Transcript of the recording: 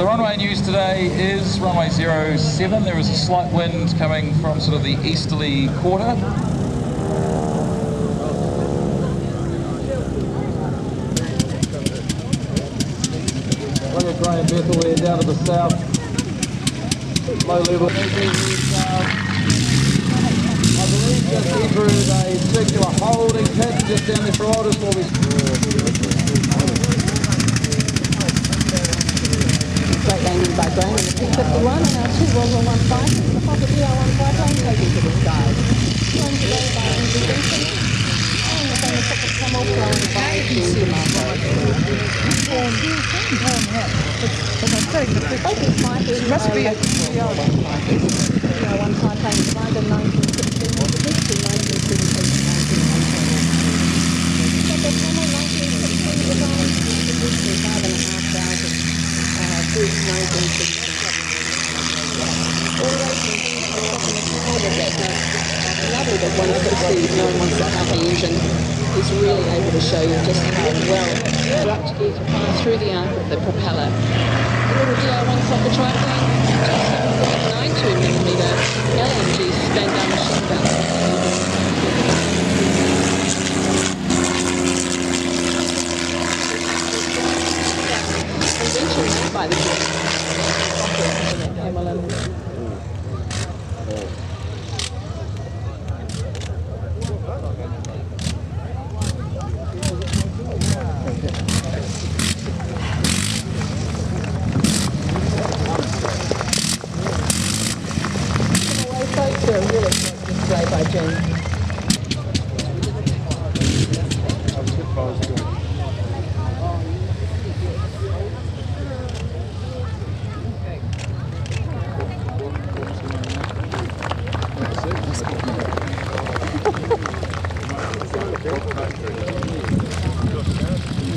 The runway news today is runway 07. There is a slight wind coming from sort of the easterly quarter. Graham Bethel there down to the south, low level. I believe just entered a circular holding pattern just down the throttle while we... Great landing by Graham in the P51 and our 2 World War 15 in the pocket WW1 plane taking to the skies. Flown today by Andrew Vincent and the famous pocket camel flown by Jules DeMarco. Must be a WW1 plane designed in 1916 and produced in 1917 and 1918. The camel 1916 designed produced in 5,500 since 1916. Always lovely that one of the sees no one wants to have the engine is really able to show you just how well direct gear to fire through the arc of the propeller. The little WW1 Fokker triplane, 7.92mm LMG Spandau machine gun. Invention made by the really display by Jen.